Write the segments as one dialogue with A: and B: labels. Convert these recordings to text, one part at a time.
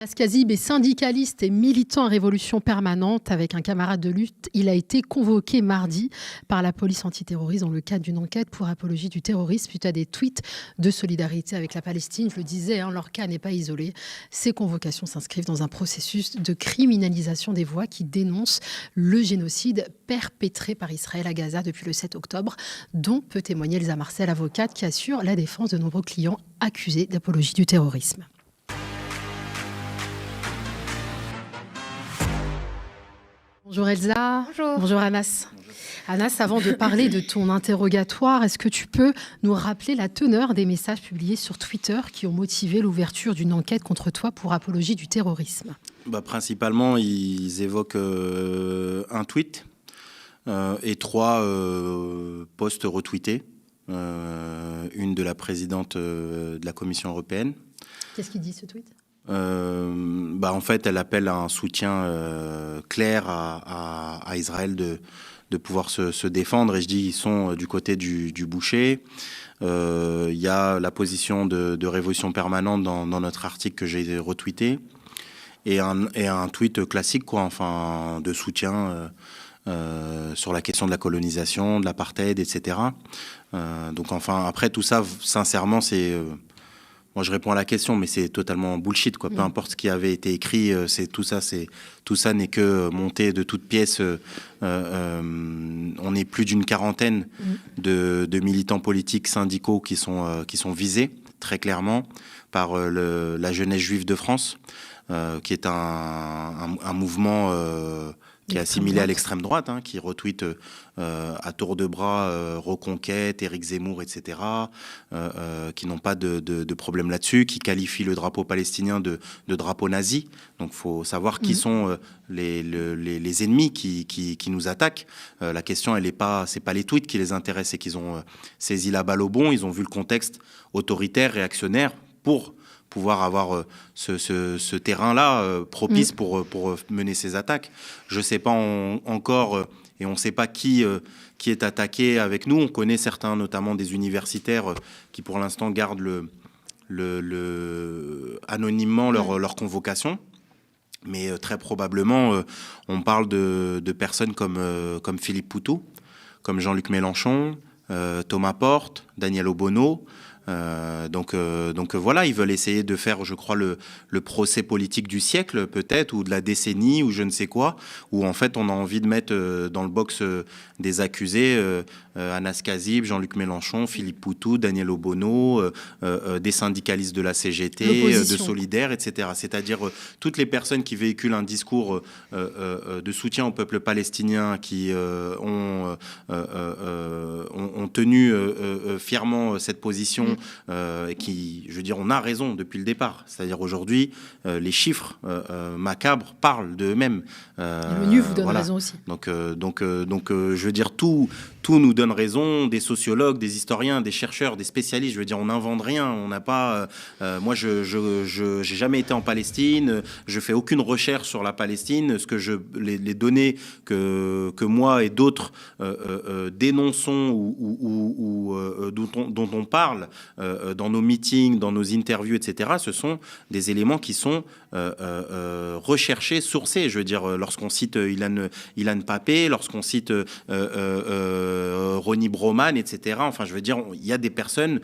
A: Anas Kazib est syndicaliste et militant à Révolution Permanente. Avec un camarade de lutte, il a été convoqué mardi par la police antiterroriste dans le cadre d'une enquête pour apologie du terrorisme suite à des tweets de solidarité avec la Palestine. Je le disais, leur cas n'est pas isolé. Ces convocations s'inscrivent dans un processus de criminalisation des voix qui dénoncent le génocide perpétré par Israël à Gaza depuis le 7 octobre, dont peut témoigner Elsa Marcel, avocate qui assure la défense de nombreux clients accusés d'apologie du terrorisme. Bonjour Elsa.
B: Bonjour.
A: Bonjour Anas.
C: Bonjour.
A: Anas, avant de parler de ton interrogatoire, est-ce que tu peux nous rappeler la teneur des messages publiés sur Twitter qui ont motivé l'ouverture d'une enquête contre toi pour apologie du terrorisme ?
C: Principalement, ils évoquent un tweet et 3 posts retweetés. Une de la présidente de la Commission européenne.
A: Qu'est-ce qu'il dit ce tweet ?
C: En fait, elle appelle à un soutien clair à Israël de pouvoir se défendre. Et je dis, ils sont du côté du boucher. Il y a la position de Révolution Permanente dans notre article que j'ai retweeté. Et un tweet classique, de soutien sur la question de la colonisation, de l'apartheid, etc. Après, tout ça, sincèrement, c'est... Moi, je réponds à la question, mais c'est totalement bullshit, quoi. Peu importe ce qui avait été écrit, tout ça n'est que monté de toutes pièces. On est plus d'une quarantaine de militants politiques, syndicaux qui sont visés très clairement par la jeunesse juive de France, qui est un mouvement qui est assimilé à l'extrême droite, qui retweet à tour de bras Reconquête, Éric Zemmour, etc., qui n'ont pas de problème là-dessus, qui qualifient le drapeau palestinien de drapeau nazi. Donc il faut savoir qui sont les ennemis qui nous attaquent. La question, c'est pas les tweets qui les intéressent, c'est qu'ils ont saisi la balle au bon, ils ont vu le contexte autoritaire, réactionnaire, pour pouvoir avoir ce terrain-là propice pour mener ces attaques. Je ne sais pas encore, et on ne sait pas qui est attaqué avec nous. On connaît certains, notamment des universitaires, qui pour l'instant gardent anonymement leur convocation. Mais très probablement, on parle de personnes comme Philippe Poutou, comme Jean-Luc Mélenchon, Thomas Porte, Daniel Obono. Donc voilà, ils veulent essayer de faire, je crois, le procès politique du siècle, peut-être, ou de la décennie, ou je ne sais quoi, où en fait on a envie de mettre dans le box des accusés Anas Kazib, Jean-Luc Mélenchon, Philippe Poutou, Daniel Obono, des syndicalistes de la CGT, de Solidaires, etc. C'est-à-dire toutes les personnes qui véhiculent un discours de soutien au peuple palestinien, qui ont tenu fièrement cette position, et qui, je veux dire, on a raison depuis le départ. C'est-à-dire aujourd'hui, les chiffres macabres parlent d'eux-mêmes.
A: L'ONU vous donne raison aussi.
C: Donc, je veux dire, tout nous donne raison, des sociologues, des historiens, des chercheurs, des spécialistes. Je veux dire, on n'invente rien. On n'a pas. Moi, j'ai jamais été en Palestine. Je fais aucune recherche sur la Palestine. Les données que moi et d'autres dénonçons ou dont on parle dans nos meetings, dans nos interviews, etc., ce sont des éléments qui sont recherchés, sourcés. Je veux dire, lorsqu'on cite Ilan Pappé, lorsqu'on cite Ronnie Broman, etc. Enfin, je veux dire, il y a des personnes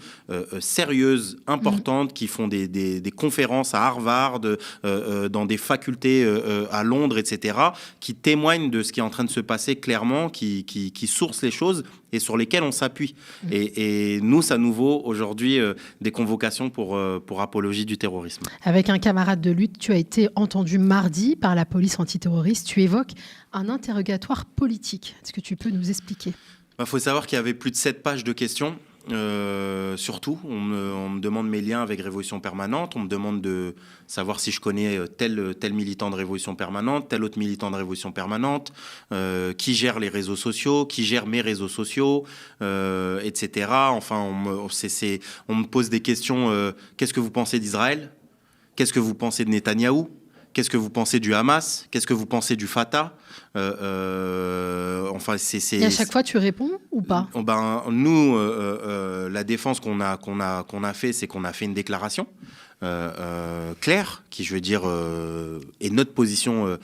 C: sérieuses, importantes, qui font des conférences à Harvard, dans des facultés à Londres, etc., qui témoignent de ce qui est en train de se passer clairement, qui sourcent les choses et sur lesquelles on s'appuie. Et nous, ça nous vaut aujourd'hui des convocations pour apologie du terrorisme.
A: Avec un camarade de lutte, tu as été entendu mardi par la police antiterroriste. Tu évoques un interrogatoire politique. Est-ce que tu peux nous expliquer ?
C: Faut savoir qu'il y avait plus de 7 pages de questions. Surtout, on me demande mes liens avec Révolution Permanente, on me demande de savoir si je connais tel militant de Révolution Permanente, tel autre militant de Révolution Permanente, qui gère les réseaux sociaux, qui gère mes réseaux sociaux, etc. Enfin, on me pose des questions. Qu'est-ce que vous pensez d'Israël ? Qu'est-ce que vous pensez de Netanyahou ? Qu'est-ce que vous pensez du Hamas ? Qu'est-ce que vous pensez du Fatah ?
A: Et à chaque fois, tu réponds ou pas ?
C: Nous, la défense qu'on a fait, c'est qu'on a fait une déclaration claire, qui, je veux dire, est notre position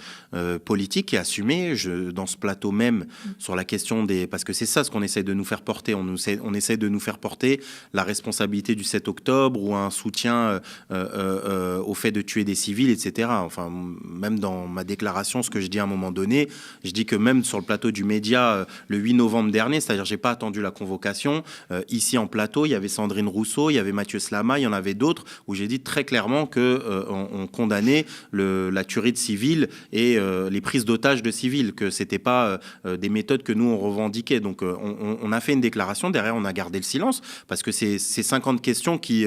C: politique et assumée. Dans ce plateau même, sur la question des... Parce que c'est ça ce qu'on essaie de nous faire porter. On essaie de nous faire porter la responsabilité du 7 octobre ou un soutien au fait de tuer des civils, etc. Enfin, même dans ma déclaration, ce que je dis à un moment donné, je dis que même sur le plateau du Média, le 8 novembre dernier, c'est-à-dire j'ai pas attendu la convocation, ici en plateau, il y avait Sandrine Rousseau, il y avait Mathieu Slama, il y en avait d'autres, où j'ai dit très clairement qu'on condamnait la tuerie de civils et les prises d'otages de civils, que c'était pas des méthodes que nous on revendiquait. Donc on a fait une déclaration, derrière on a gardé le silence, parce que c'est 50 questions qui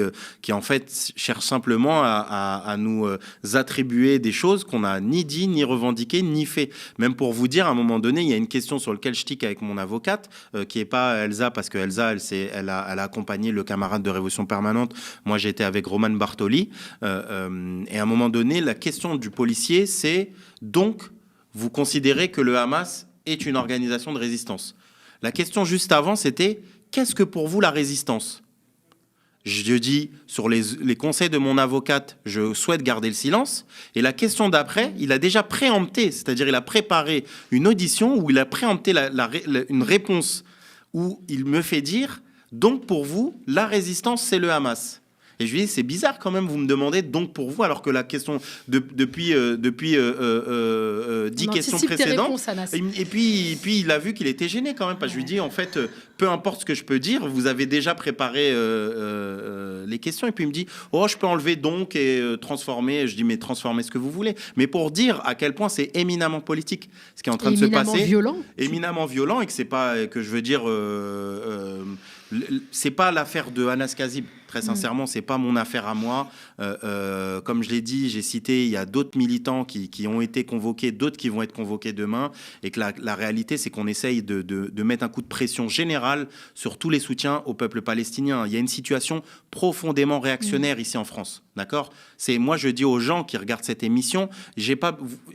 C: en fait cherchent simplement à nous attribuer des choses qu'on n'a ni dit, ni revendiqué, ni fait. Même pour vous dire, à un moment donné, il y a une question sur laquelle je tique avec mon avocate, qui n'est pas Elsa, parce que Elsa, elle a accompagné le camarade de Révolution Permanente. Moi, j'étais avec Roman Bartoli. Et à un moment donné, la question du policier, c'est donc, vous considérez que le Hamas est une organisation de résistance. La question juste avant, c'était, qu'est-ce que pour vous la résistance ? Je dis, sur les conseils de mon avocate, je souhaite garder le silence. Et la question d'après, il a déjà préempté, c'est-à-dire il a préparé une audition où il a préempté une réponse où il me fait dire, donc pour vous, la résistance, c'est le Hamas. Et je lui dis, c'est bizarre quand même, vous me demandez donc pour vous, alors que la question depuis 10 questions précédentes. Et puis il a vu qu'il était gêné quand même, parce que je lui dis, en fait, peu importe ce que je peux dire, vous avez déjà préparé les questions. Et puis il me dit, oh, je peux enlever donc et transformer. Je dis, mais transformez ce que vous voulez. Mais pour dire à quel point c'est éminemment politique, ce qui est en train de se passer. Éminemment violent, et que c'est pas, que je veux dire, c'est pas l'affaire de Anas Kazib. Très sincèrement, c'est pas mon affaire à moi. Comme je l'ai dit, j'ai cité, il y a d'autres militants qui ont été convoqués, d'autres qui vont être convoqués demain, et que la réalité, c'est qu'on essaye de mettre un coup de pression générale sur tous les soutiens au peuple palestinien. Il y a une situation profondément réactionnaire ici en France, d'accord ? Moi, je dis aux gens qui regardent cette émission,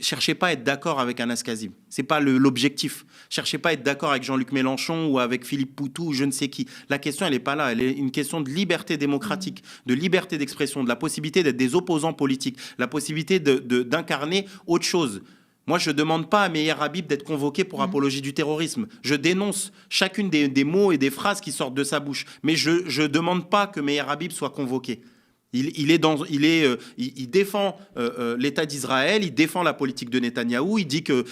C: cherchez pas à être d'accord avec Anas Kazib. C'est pas l'objectif. Cherchez pas à être d'accord avec Jean-Luc Mélenchon ou avec Philippe Poutou ou je ne sais qui. La question, elle est pas là. Elle est une question de liberté démocratique, de liberté d'expression, de la possibilité d'être des opposants politiques, la possibilité d'incarner autre chose. Moi, je ne demande pas à Meir Habib d'être convoqué pour apologie du terrorisme. Je dénonce chacune des mots et des phrases qui sortent de sa bouche. Mais je ne demande pas que Meir Habib soit convoqué. Il défend l'État d'Israël, il défend la politique de Netanyahou, il dit que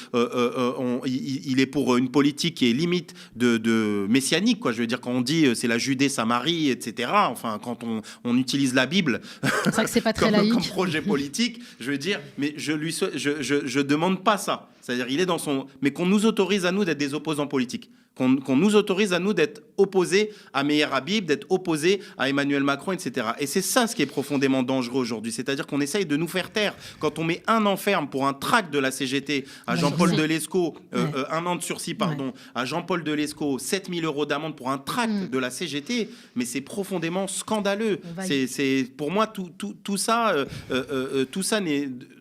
C: il est pour une politique qui est limite de messianique, quoi. Je veux dire, quand on dit c'est la Judée-Samarie, etc. Enfin, quand on utilise la Bible
A: c'est vrai que c'est pas très laïque
C: comme projet politique, je veux dire, mais je demande pas ça. C'est-à-dire, il est dans son, mais qu'on nous autorise à nous d'être des opposants politiques. Qu'on nous autorise à nous d'être opposés à Meir Habib, d'être opposés à Emmanuel Macron, etc. Et c'est ça ce qui est profondément dangereux aujourd'hui. C'est-à-dire qu'on essaye de nous faire taire. Quand on met 1 an ferme pour un tract de la CGT à Jean-Paul Delesco, 1 an de sursis, pardon, à Jean-Paul Delesco, 7 000 € d'amende pour un tract de la CGT, mais c'est profondément scandaleux. Pour moi, tout ça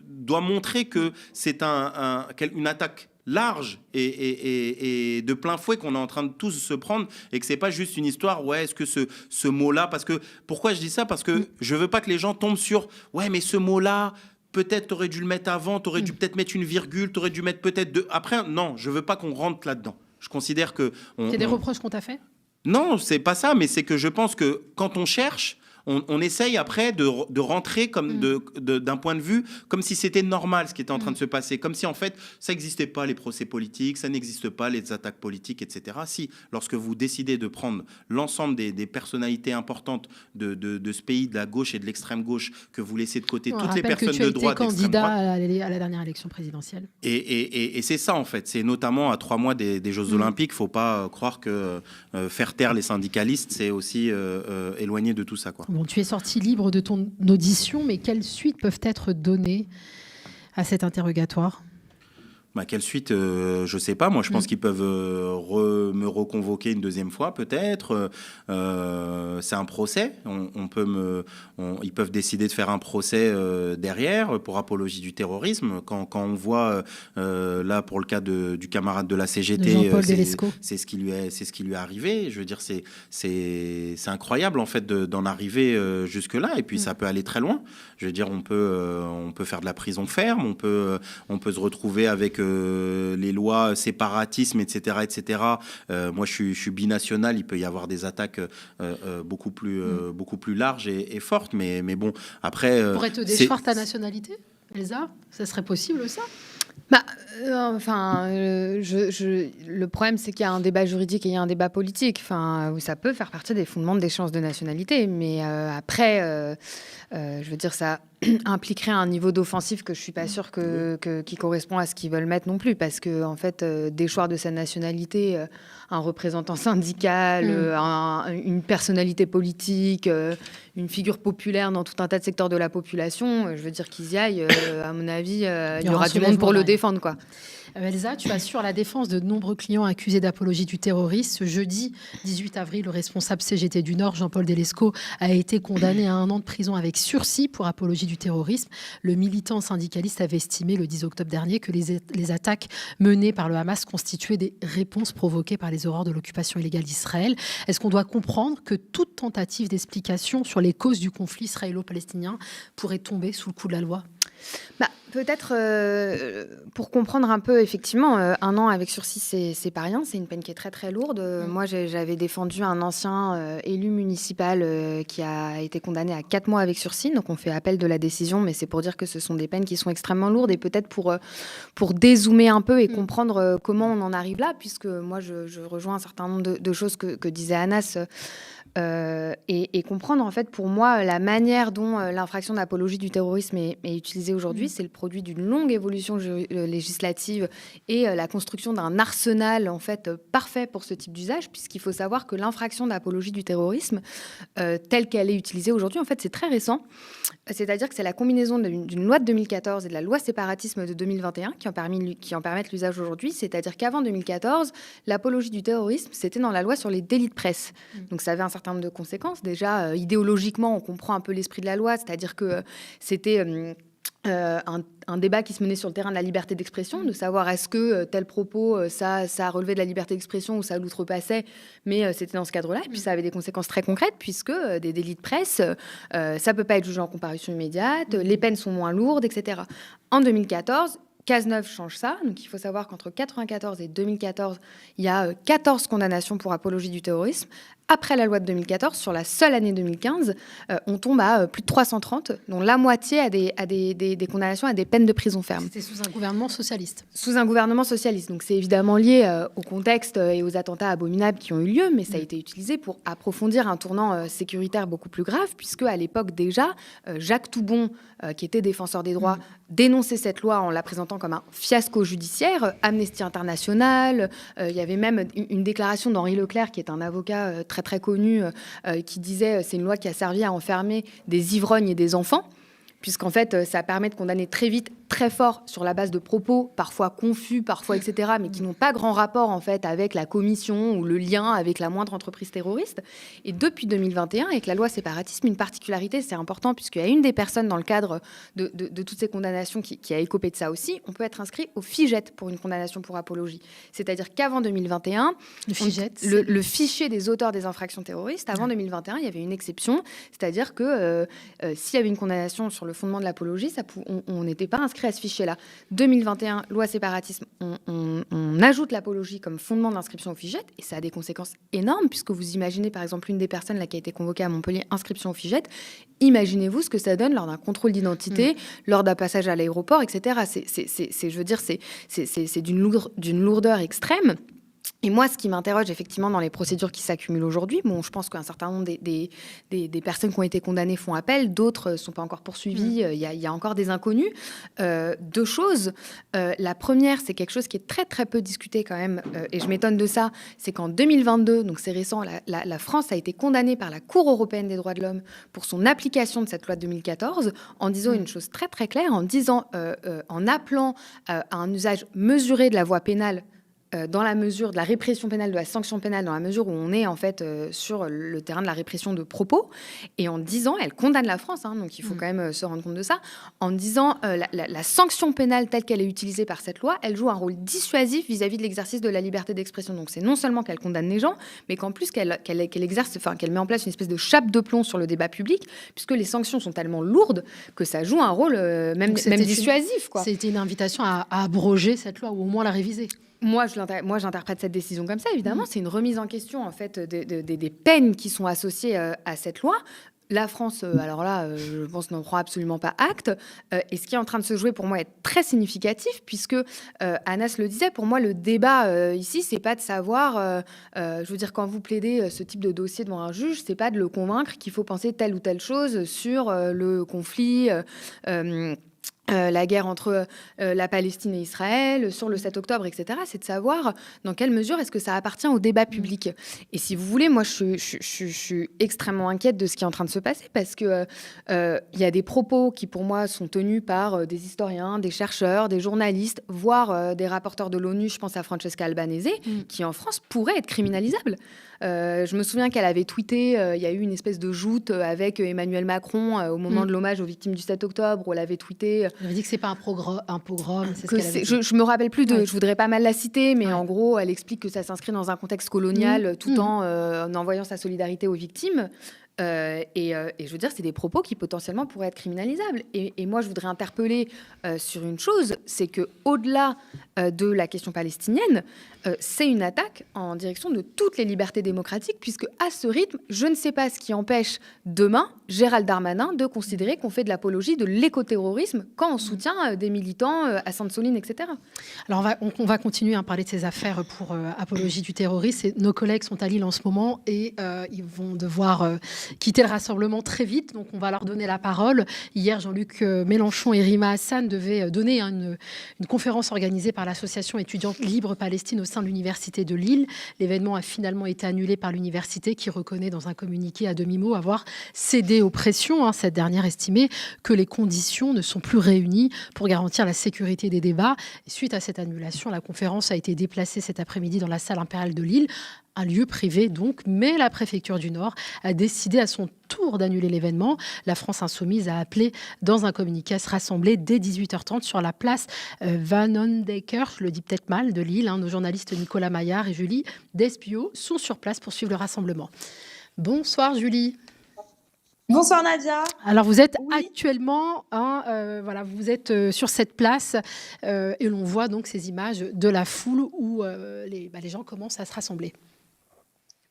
C: doit montrer que c'est une attaque large et de plein fouet qu'on est en train de tous se prendre, et que c'est pas juste une histoire, ouais, est-ce que ce mot-là, parce que, pourquoi je dis ça ? Parce que je veux pas que les gens tombent sur, ouais, mais ce mot-là, peut-être t'aurais dû le mettre avant, t'aurais dû peut-être mettre une virgule, t'aurais dû mettre peut-être deux. Après, non, je veux pas qu'on rentre là-dedans. Je considère que...
A: Il y a des reproches qu'on t'a fait ?
C: Non, c'est pas ça, mais c'est que je pense que quand on cherche, on essaye après de rentrer comme d'un point de vue comme si c'était normal ce qui était en train de se passer, comme si en fait ça n'existait pas les procès politiques, ça n'existe pas les attaques politiques, etc. Si, lorsque vous décidez de prendre l'ensemble des personnalités importantes de ce pays, de la gauche et de l'extrême gauche, que vous laissez de côté toutes les personnes de droite,
A: candidat à la dernière élection présidentielle.
C: Et c'est ça en fait, c'est notamment à 3 mois des Jeux Olympiques. Faut pas croire que faire taire les syndicalistes, c'est aussi éloigné de tout ça, quoi.
A: Bon, tu es sorti libre de ton audition, mais quelles suites peuvent être données à cet interrogatoire ?
C: Quelle suite, je sais pas. Moi, je pense qu'ils peuvent me reconvoquer une deuxième fois, peut-être. C'est un procès. Ils peuvent décider de faire un procès derrière pour apologie du terrorisme. Quand on voit là pour le cas du camarade de la CGT,
A: Jean-Paul Delesco,
C: c'est ce qui lui est arrivé. Je veux dire, c'est incroyable en fait d'en arriver jusque là. Et puis ça peut aller très loin. Je veux dire, on peut faire de la prison ferme. On peut se retrouver avec les lois séparatisme, etc., etc. Moi, je suis binational. Il peut y avoir des attaques beaucoup plus larges et fortes. Mais bon, après...
A: Pourrais te déchoir ta nationalité, Elsa? Ça serait possible, ça?
B: Le problème, c'est qu'il y a un débat juridique et il y a un débat politique. Ça peut faire partie des fondements de l'échange de nationalité. Mais après, je veux dire, ça impliquerait un niveau d'offensif que je ne suis pas sûre qui correspond à ce qu'ils veulent mettre non plus. Parce que, en fait, déchoir de sa nationalité un représentant syndical, une personnalité politique, une figure populaire dans tout un tas de secteurs de la population, je veux dire qu'ils y aillent, à mon avis, il y aura du monde pour le défendre, quoi.
A: Elsa, tu assures la défense de nombreux clients accusés d'apologie du terrorisme. Ce jeudi 18 avril, le responsable CGT du Nord, Jean-Paul Delesco, a été condamné à 1 an de prison avec sursis pour apologie du terrorisme. Le militant syndicaliste avait estimé le 10 octobre dernier que les attaques menées par le Hamas constituaient des réponses provoquées par les horreurs de l'occupation illégale d'Israël. Est-ce qu'on doit comprendre que toute tentative d'explication sur les causes du conflit israélo-palestinien pourrait tomber sous le coup de la loi ?
B: Peut-être pour comprendre un peu, effectivement, 1 an avec sursis, c'est pas rien. C'est une peine qui est très très lourde. Moi, j'avais défendu un ancien élu municipal qui a été condamné à 4 mois avec sursis. Donc, on fait appel de la décision, mais c'est pour dire que ce sont des peines qui sont extrêmement lourdes. Et peut-être pour dézoomer un peu et comprendre comment on en arrive là, puisque moi, je rejoins un certain nombre de choses que disait Anas. Et comprendre, en fait, pour moi, la manière dont l'infraction d'apologie du terrorisme est utilisée aujourd'hui, c'est le produit d'une longue évolution législative et la construction d'un arsenal, en fait, parfait pour ce type d'usage, puisqu'il faut savoir que l'infraction d'apologie du terrorisme, telle qu'elle est utilisée aujourd'hui, en fait, c'est très récent. C'est-à-dire que c'est la combinaison d'une loi de 2014 et de la loi séparatisme de 2021 qui en permettent l'usage aujourd'hui. C'est-à-dire qu'avant 2014, l'apologie du terrorisme, c'était dans la loi sur les délits de presse. Donc, ça avait un certain nombre de conséquences. Déjà, idéologiquement, on comprend un peu l'esprit de la loi, c'est-à-dire que c'était un débat qui se menait sur le terrain de la liberté d'expression, de savoir est-ce que tel propos, ça relevait de la liberté d'expression ou ça l'outrepassait, mais c'était dans ce cadre-là. Et puis ça avait des conséquences très concrètes, puisque des délits de presse, ça ne peut pas être jugé en comparution immédiate, les peines sont moins lourdes, etc. En 2014, Cazeneuve change ça. Donc, il faut savoir qu'entre 1994 et 2014, il y a 14 condamnations pour apologie du terrorisme. Après la loi de 2014, sur la seule année 2015, on tombe à plus de 330, dont la moitié à des condamnations à des peines de prison ferme.
A: C'était sous un gouvernement socialiste.
B: Sous un gouvernement socialiste. Donc, c'est évidemment lié au contexte et aux attentats abominables qui ont eu lieu, mais ça a été utilisé pour approfondir un tournant sécuritaire beaucoup plus grave, puisque à l'époque déjà, Jacques Toubon, qui était défenseur des droits, dénonçait cette loi en la présentant comme un fiasco judiciaire. Amnesty International, il y avait même une déclaration d'Henri Leclerc, qui est un avocat très connu, qui disait c'est une loi qui a servi à enfermer des ivrognes et des enfants, puisqu'en fait, ça permet de condamner très vite, très fort, sur la base de propos, parfois confus, parfois etc., mais qui n'ont pas grand rapport, en fait, avec la commission ou le lien avec la moindre entreprise terroriste. Et depuis 2021, avec la loi séparatisme, une particularité, c'est important, puisqu'il y a une des personnes dans le cadre de toutes ces condamnations qui a écopé de ça aussi, on peut être inscrit au FIGET pour une condamnation pour apologie. C'est-à-dire qu'avant 2021, le fichier des auteurs des infractions terroristes, avant 2021, il y avait une exception, c'est-à-dire que s'il y avait une condamnation sur le fondement de l'apologie, on n'était pas inscrit à ce fichier-là. 2021, loi séparatisme, on ajoute l'apologie comme fondement d'inscription au FIGET, et ça a des conséquences énormes, puisque vous imaginez, par exemple, une des personnes là, qui a été convoquée à Montpellier, inscription au FIGET, imaginez-vous ce que ça donne lors d'un contrôle d'identité, lors d'un passage à l'aéroport, etc. Je veux dire, c'est d'une lourdeur extrême. Et moi, ce qui m'interroge effectivement dans les procédures qui s'accumulent aujourd'hui, bon, je pense qu'un certain nombre des personnes qui ont été condamnées font appel, d'autres ne sont pas encore poursuivies, il y a encore des inconnus. Deux choses. La première, c'est quelque chose qui est très très peu discuté quand même, et je m'étonne de ça, c'est qu'en 2022, donc c'est récent, la France a été condamnée par la Cour européenne des droits de l'homme pour son application de cette loi de 2014, en disant une chose très très claire, en appelant à un usage mesuré de la voie pénale, dans la mesure de la répression pénale, de la sanction pénale, dans la mesure où on est en fait sur le terrain de la répression de propos, et en disant, elle condamne la France, donc il faut quand même se rendre compte de ça, en disant la sanction pénale telle qu'elle est utilisée par cette loi, elle joue un rôle dissuasif vis-à-vis de l'exercice de la liberté d'expression. Donc c'est non seulement qu'elle condamne les gens, mais qu'en plus qu'elle met en place une espèce de chape de plomb sur le débat public, puisque les sanctions sont tellement lourdes que ça joue un rôle même dissuasif, quoi.
A: C'était une invitation à abroger cette loi, ou au moins la réviser.
B: Moi, j'interprète cette décision comme ça, évidemment. C'est une remise en question, en fait, des peines qui sont associées à cette loi. La France, alors là, je pense, n'en prend absolument pas acte. Et ce qui est en train de se jouer, pour moi, est très significatif, puisque Anas le disait, pour moi, le débat ici, c'est pas de savoir, je veux dire, quand vous plaidez ce type de dossier devant un juge, c'est pas de le convaincre qu'il faut penser telle ou telle chose sur le conflit, la guerre entre la Palestine et Israël, sur le 7 octobre, etc. C'est de savoir dans quelle mesure est-ce que ça appartient au débat public. Et si vous voulez, moi, je suis extrêmement inquiète de ce qui est en train de se passer, parce que y a des propos qui, pour moi, sont tenus par des historiens, des chercheurs, des journalistes, voire des rapporteurs de l'ONU, je pense à Francesca Albanese, qui, en France, pourraient être criminalisables. Je me souviens qu'elle avait tweeté, il y a eu une espèce de joute avec Emmanuel Macron au moment de l'hommage aux victimes du 7 octobre, où elle avait tweeté...
A: Elle avait dit que c'est pas un pogrom, c'est ce
B: que
A: qu'elle avait dit.
B: Je me rappelle plus je voudrais pas mal la citer, mais en gros, elle explique que ça s'inscrit dans un contexte colonial, tout en envoyant sa solidarité aux victimes. Et je veux dire, c'est des propos qui potentiellement pourraient être criminalisables. Et moi, je voudrais interpeller sur une chose, c'est que au-delà de la question palestinienne, c'est une attaque en direction de toutes les libertés démocratiques, puisque à ce rythme, je ne sais pas ce qui empêche demain Gérald Darmanin de considérer qu'on fait de l'apologie de l'écoterrorisme quand on soutient des militants à Sainte-Soline, etc.
A: Alors on va continuer à parler de ces affaires pour apologie du terrorisme. Et nos collègues sont à Lille en ce moment et ils vont devoir quitter le rassemblement très vite. Donc on va leur donner la parole. Hier, Jean-Luc Mélenchon et Rima Hassan devaient donner une conférence organisée par l'association étudiante Libre Palestine au sein de l'université de Lille. L'événement a finalement été annulé par l'université qui reconnaît dans un communiqué à demi-mot avoir cédé aux pressions. Cette dernière estimait que les conditions ne sont plus réunies pour garantir la sécurité des débats. Et suite à cette annulation, la conférence a été déplacée cet après-midi dans la salle impériale de Lille, un lieu privé donc, mais la préfecture du Nord a décidé à son tour d'annuler l'événement. La France Insoumise a appelé dans un communiqué à se rassembler dès 18h30 sur la place Van Ondeker, je le dis peut-être mal, de Lille. Nos journalistes Nicolas Maillard et Julie Despio sont sur place pour suivre le rassemblement. Bonsoir Julie.
D: Bonsoir Nadia.
A: Alors vous êtes actuellement, vous êtes sur cette place et l'on voit donc ces images de la foule où les gens commencent à se rassembler.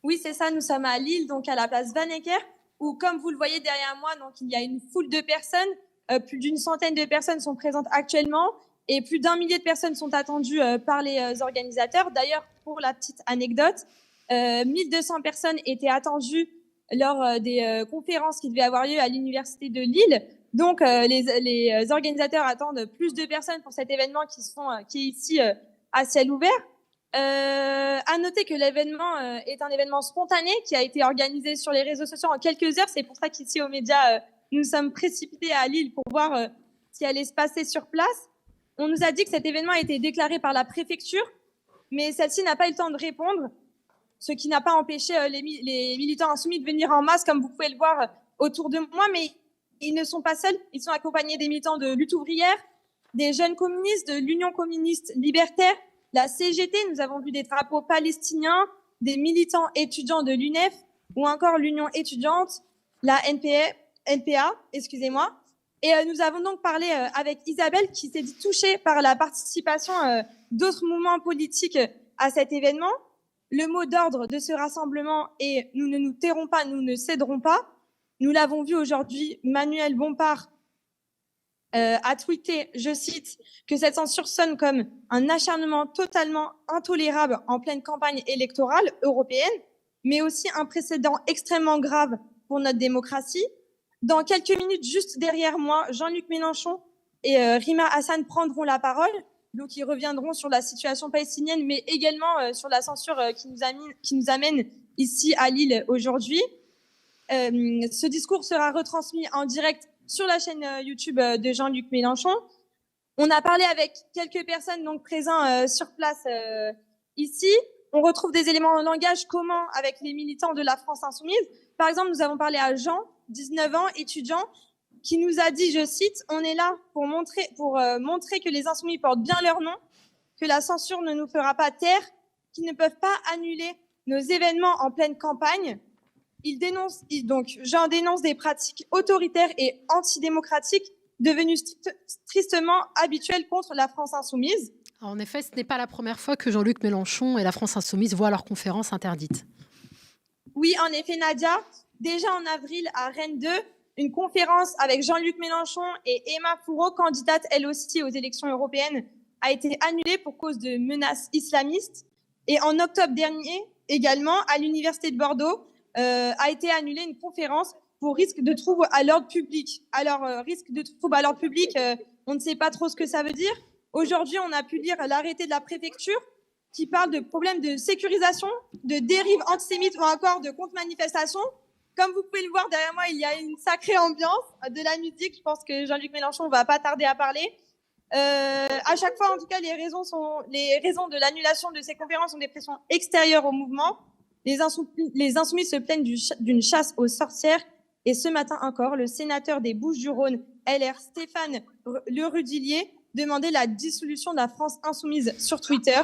D: Oui, c'est ça, nous sommes à Lille, donc à la place Van Ecker, où comme vous le voyez derrière moi, donc il y a une foule de personnes, plus d'une centaine de personnes sont présentes actuellement et plus d'1 millier de personnes sont attendues par les organisateurs. D'ailleurs, pour la petite anecdote, 1200 personnes étaient attendues lors des conférences qui devaient avoir lieu à l'université de Lille. Donc, les organisateurs attendent plus de personnes pour cet événement qui est ici à ciel ouvert. À noter que l'événement est un événement spontané qui a été organisé sur les réseaux sociaux en quelques heures. C'est pour ça qu'ici aux médias, nous sommes précipités à Lille pour voir ce qui allait se passer sur place. On nous a dit que cet événement a été déclaré par la préfecture, mais celle-ci n'a pas eu le temps de répondre, ce qui n'a pas empêché les militants insoumis de venir en masse, comme vous pouvez le voir autour de moi. Mais ils ne sont pas seuls, ils sont accompagnés des militants de lutte ouvrière, des jeunes communistes, de l'Union communiste libertaire, la CGT. Nous avons vu des drapeaux palestiniens, des militants étudiants de l'UNEF ou encore l'Union étudiante, la NPA, excusez-moi. Et nous avons donc parlé avec Isabelle qui s'est dit touchée par la participation d'autres mouvements politiques à cet événement. Le mot d'ordre de ce rassemblement est « Nous ne nous tairons pas, nous ne céderons pas ». Nous l'avons vu aujourd'hui, Manuel Bompard a tweeté, je cite, que cette censure sonne comme un acharnement totalement intolérable en pleine campagne électorale européenne, mais aussi un précédent extrêmement grave pour notre démocratie. Dans quelques minutes, juste derrière moi, Jean-Luc Mélenchon et Rima Hassan prendront la parole. Donc, ils reviendront sur la situation palestinienne, mais également sur la censure qui nous amène ici à Lille aujourd'hui. Ce discours sera retransmis en direct sur la chaîne YouTube de Jean-Luc Mélenchon. On a parlé avec quelques personnes donc présents sur place ici. On retrouve des éléments en langage commun avec les militants de la France insoumise. Par exemple, nous avons parlé à Jean, 19 ans, étudiant, qui nous a dit, je cite, « On est là pour montrer que les insoumis portent bien leur nom, que la censure ne nous fera pas taire, qu'ils ne peuvent pas annuler nos événements en pleine campagne. » Jean dénonce des pratiques autoritaires et antidémocratiques devenues tristement habituelles contre la France insoumise.
A: Alors, en effet, ce n'est pas la première fois que Jean-Luc Mélenchon et la France insoumise voient leur conférence interdite.
D: Oui, en effet, Nadia. Déjà en avril, à Rennes 2, une conférence avec Jean-Luc Mélenchon et Emma Fourreau, candidate elle aussi aux élections européennes, a été annulée pour cause de menaces islamistes. Et en octobre dernier, également, à l'Université de Bordeaux, a été annulée une conférence pour risque de trouble à l'ordre public. Alors, risque de trouble à l'ordre public, on ne sait pas trop ce que ça veut dire. Aujourd'hui, on a pu lire l'arrêté de la préfecture qui parle de problèmes de sécurisation, de dérives antisémites ou encore de contre-manifestations. Comme vous pouvez le voir derrière moi, il y a une sacrée ambiance, de la musique. Je pense que Jean-Luc Mélenchon ne va pas tarder à parler. À chaque fois, en tout cas, les raisons de l'annulation de ces conférences sont des pressions extérieures au mouvement. Les insoumis se plaignent d'une chasse aux sorcières. Et ce matin encore, le sénateur des Bouches-du-Rhône, LR Stéphane Le Rudulier, demandait la dissolution de la France insoumise sur Twitter.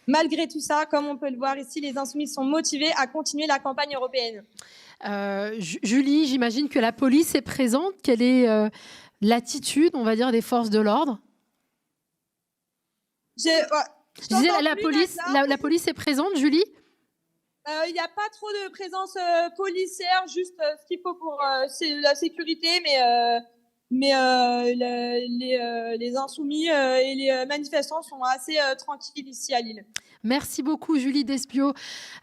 D: Malgré tout ça, comme on peut le voir ici, les insoumis sont motivés à continuer la campagne européenne.
A: Julie, j'imagine que la police est présente. Quelle est l'attitude, on va dire, des forces de l'ordre ? La police est présente, Julie ?
D: Il n'y a pas trop de présence policière, juste ce qu'il faut pour la sécurité, mais les insoumis et les manifestants sont assez tranquilles ici à Lille.
A: Merci beaucoup, Julie Desbiot.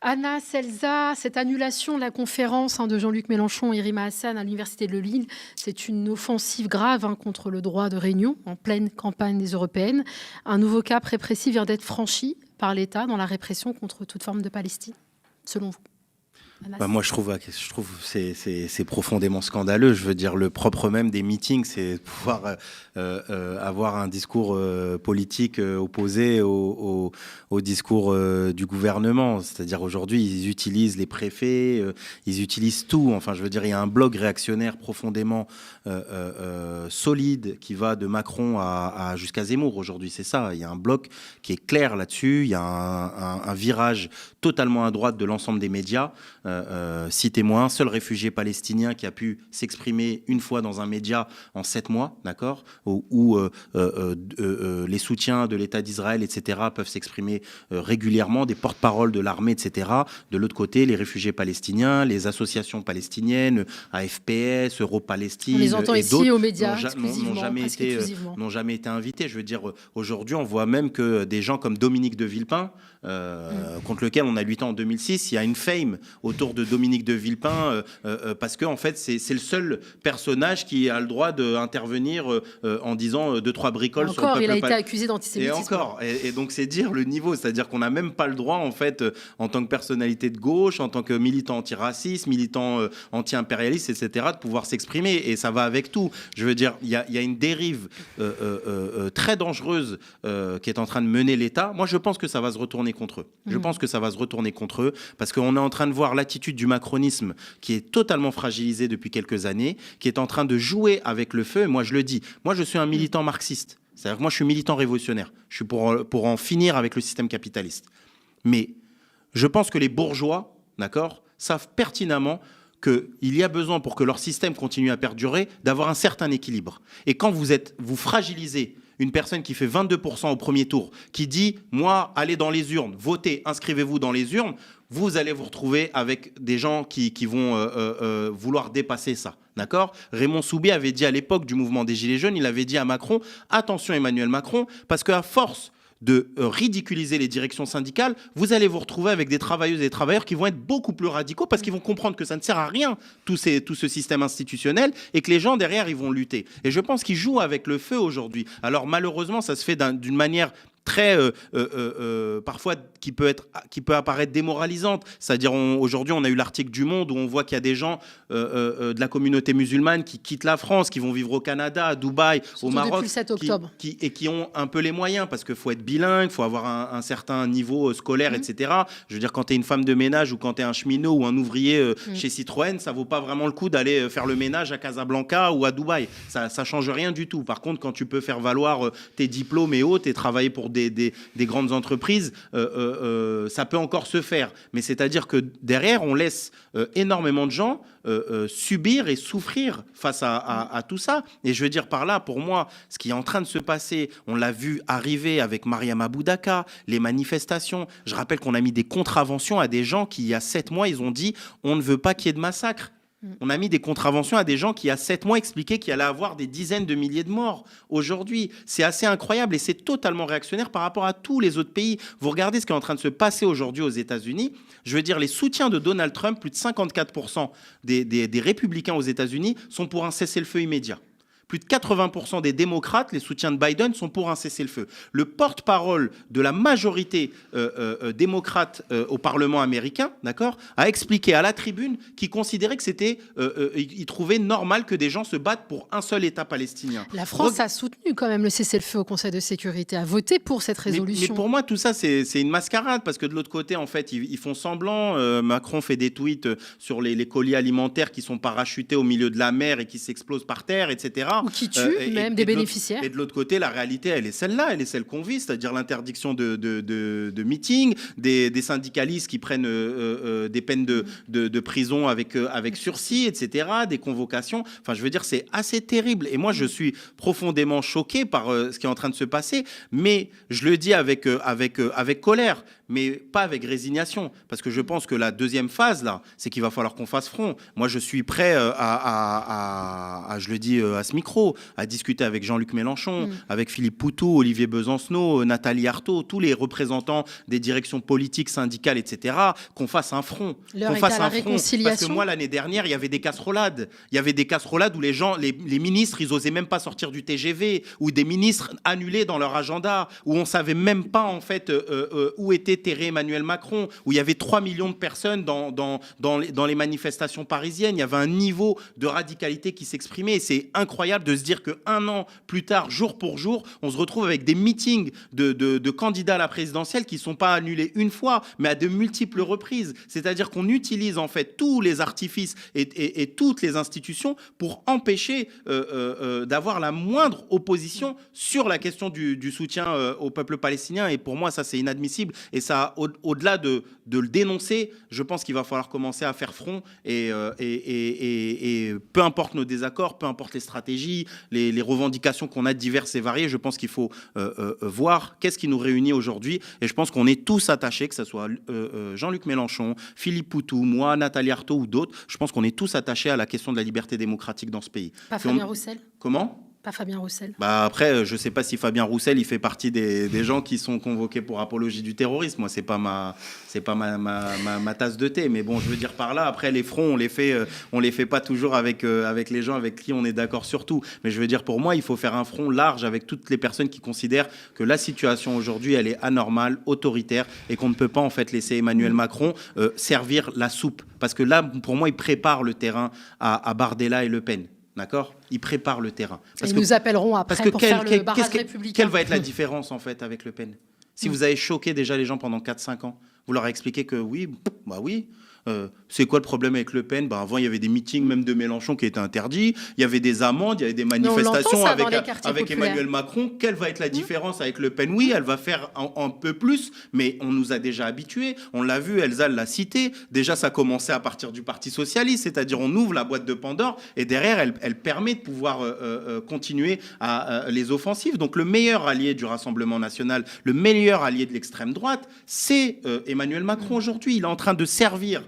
A: Anna Selza, cette annulation de la conférence de Jean-Luc Mélenchon et Rima Hassan à l'Université de Lille, c'est une offensive grave contre le droit de réunion en pleine campagne des européennes. Un nouveau cap répressif vient d'être franchi par l'État dans la répression contre toute forme de Palestine, selon vous?
C: Moi, je trouve c'est profondément scandaleux. Je veux dire, le propre même des meetings, c'est pouvoir avoir un discours politique opposé au discours du gouvernement. C'est-à-dire, aujourd'hui, ils utilisent les préfets, ils utilisent tout. Enfin, je veux dire, il y a un bloc réactionnaire profondément solide qui va de Macron jusqu'à Zemmour aujourd'hui. C'est ça. Il y a un bloc qui est clair là-dessus. Il y a un virage totalement à droite de l'ensemble des médias. Citez-moi un seul réfugié palestinien qui a pu s'exprimer une fois dans un média en 7 mois, d'accord, où les soutiens de l'État d'Israël, etc., peuvent s'exprimer régulièrement, des porte-paroles de l'armée, etc. De l'autre côté, les réfugiés palestiniens, les associations palestiniennes, AFPS, Euro-Palestine,
A: on les entend
C: et
A: ici
C: d'autres
A: aux médias
C: n'ont jamais été invités. Je veux dire, aujourd'hui, on voit même que des gens comme Dominique de Villepin, contre lequel on a lutté en 2006, il y a une fame autour de Dominique de Villepin parce que en fait c'est le seul personnage qui a le droit d'intervenir en disant 2-3 bricoles sur le peuple.
A: Il a été accusé d'antisémitisme.
C: Et encore, et donc c'est dire le niveau, c'est-à-dire qu'on n'a même pas le droit en fait en tant que personnalité de gauche, en tant que militant antiraciste, militant anti-impérialiste, etc., de pouvoir s'exprimer, et ça va avec tout. Je veux dire, il y a une dérive très dangereuse qui est en train de mener l'État. Moi, je pense que ça va se retourner contre eux. Je pense que ça va se retourner contre eux parce qu'on est en train de voir l'attitude du macronisme qui est totalement fragilisée depuis quelques années, qui est en train de jouer avec le feu. Et moi, je le dis, moi, je suis un militant marxiste. C'est-à-dire que moi, je suis militant révolutionnaire. Je suis pour en finir avec le système capitaliste. Mais je pense que les bourgeois, d'accord, savent pertinemment qu'il y a besoin, pour que leur système continue à perdurer, d'avoir un certain équilibre. Et quand vous fragilisez une personne qui fait 22% au premier tour, qui dit « moi, allez dans les urnes, votez, inscrivez-vous dans les urnes », vous allez vous retrouver avec des gens qui vont vouloir dépasser ça. D'accord ? Raymond Soubier avait dit à l'époque du mouvement des Gilets jaunes, il avait dit à Macron, attention Emmanuel Macron, parce qu'à force de ridiculiser les directions syndicales, vous allez vous retrouver avec des travailleuses et des travailleurs qui vont être beaucoup plus radicaux parce qu'ils vont comprendre que ça ne sert à rien, tout ce système institutionnel, et que les gens derrière, ils vont lutter. Et je pense qu'ils jouent avec le feu aujourd'hui. Alors malheureusement, ça se fait d'une manière très parfois qui peut apparaître démoralisante. C'est-à-dire aujourd'hui on a eu l'article du Monde où on voit qu'il y a des gens de la communauté musulmane qui quittent la France, qui vont vivre au Canada, à Dubaï,
A: surtout
C: au Maroc,
A: depuis le 7 octobre.
C: Qui ont un peu les moyens parce qu'il faut être bilingue, il faut avoir un certain niveau scolaire, etc. Je veux dire, quand tu es une femme de ménage ou quand tu es un cheminot ou un ouvrier chez Citroën, ça vaut pas vraiment le coup d'aller faire le ménage à Casablanca ou à Dubaï. Ça change rien du tout. Par contre, quand tu peux faire valoir tes diplômes et autres et travailler pour des grandes entreprises, ça peut encore se faire. Mais c'est-à-dire que derrière, on laisse énormément de gens subir et souffrir face à tout ça. Et je veux dire par là, pour moi, ce qui est en train de se passer, on l'a vu arriver avec Mariam Abou Daka, les manifestations. Je rappelle qu'on a mis des contraventions à des gens qui, il y a 7 mois, ils ont dit « on ne veut pas qu'il y ait de massacre ». On a mis des contraventions à des gens qui, il y a 7 mois, expliquaient qu'il allait avoir des dizaines de milliers de morts. Aujourd'hui, c'est assez incroyable et c'est totalement réactionnaire par rapport à tous les autres pays. Vous regardez ce qui est en train de se passer aujourd'hui aux États-Unis. Je veux dire, les soutiens de Donald Trump, plus de 54% des républicains aux États-Unis sont pour un cessez-le-feu immédiat. Plus de 80% des démocrates, les soutiens de Biden, sont pour un cessez-le-feu. Le porte-parole de la majorité démocrate au Parlement américain, d'accord, a expliqué à la tribune qu'il considérait que c'était, il trouvait normal que des gens se battent pour un seul État palestinien.
A: La France a soutenu quand même le cessez-le-feu au Conseil de sécurité, a voté pour cette résolution.
C: Mais pour moi, tout ça, c'est une mascarade, parce que de l'autre côté, en fait, ils font semblant. Macron fait des tweets sur les colis alimentaires qui sont parachutés au milieu de la mer et qui s'explosent par terre, etc.
A: Ou qui tuent même des bénéficiaires.
C: Et de l'autre côté, la réalité, elle est celle-là, elle est celle qu'on vit, c'est-à-dire l'interdiction de meetings, des syndicalistes qui prennent des peines de prison avec sursis, etc., des convocations. Enfin, je veux dire, c'est assez terrible. Et moi, je suis profondément choqué par ce qui est en train de se passer, mais je le dis avec colère, mais pas avec résignation, parce que je pense que la deuxième phase, là, c'est qu'il va falloir qu'on fasse front. Moi, je suis prêt je le dis à ce micro, à discuter avec Jean-Luc Mélenchon, avec Philippe Poutou, Olivier Besancenot, Nathalie Arthaud, tous les représentants des directions politiques, syndicales, etc., qu'on fasse un front.
A: L'heure est à la réconciliation.
C: Parce que moi, l'année dernière, il y avait des casserolades. Il y avait des casserolades où les gens, les ministres, ils osaient même pas sortir du TGV, où des ministres annulaient dans leur agenda, où on savait même pas, en fait, où était terré Emmanuel Macron, où il y avait 3 millions de personnes dans les manifestations parisiennes. Il y avait un niveau de radicalité qui s'exprimait. Et c'est incroyable de se dire qu'un an plus tard, jour pour jour, on se retrouve avec des meetings de candidats à la présidentielle qui ne sont pas annulés une fois, mais à de multiples reprises. C'est-à-dire qu'on utilise en fait tous les artifices et toutes les institutions pour empêcher d'avoir la moindre opposition sur la question du soutien au peuple palestinien. Et pour moi, ça, c'est inadmissible. Et ça, au-delà de le dénoncer, je pense qu'il va falloir commencer à faire front et peu importe nos désaccords, peu importe les stratégies, les revendications qu'on a diverses et variées, je pense qu'il faut voir qu'est-ce qui nous réunit aujourd'hui. Et je pense qu'on est tous attachés, que ce soit Jean-Luc Mélenchon, Philippe Poutou, moi, Nathalie Arthaud ou d'autres, je pense qu'on est tous attachés à la question de la liberté démocratique dans ce pays.
A: Pas Fabien Roussel ?
C: Comment ?
A: Pas Fabien Roussel.
C: Après, je ne sais pas si Fabien Roussel, il fait partie des gens qui sont convoqués pour apologie du terrorisme. Moi, c'est pas ma tasse de thé. Mais bon, je veux dire par là, après, les fronts, on les fait pas toujours avec les gens avec qui on est d'accord sur tout. Mais je veux dire, pour moi, il faut faire un front large avec toutes les personnes qui considèrent que la situation aujourd'hui, elle est anormale, autoritaire, et qu'on ne peut pas, en fait, laisser Emmanuel Macron servir la soupe. Parce que là, pour moi, il prépare le terrain à Bardella et Le Pen. D'accord ? Ils préparent le terrain.
A: Parce que, nous appelleront après pour faire le barrage républicain.
C: Quelle va être la différence, en fait, avec Le Pen ? Si vous avez choqué déjà les gens pendant 4-5 ans, vous leur expliqué que oui, C'est quoi le problème avec Le Pen? Avant, il y avait des meetings, même de Mélenchon, qui étaient interdits. Il y avait des amendes, il y avait des manifestations avec Emmanuel Macron. Quelle va être la différence avec Le Pen? Oui, elle va faire un peu plus, mais on nous a déjà habitués. On l'a vu, Elsa l'a cité. Déjà, ça commençait à partir du Parti Socialiste, c'est-à-dire on ouvre la boîte de Pandore et derrière, elle permet de pouvoir continuer les offensives. Donc, le meilleur allié du Rassemblement national, le meilleur allié de l'extrême droite, c'est Emmanuel Macron aujourd'hui. Il est en train de servir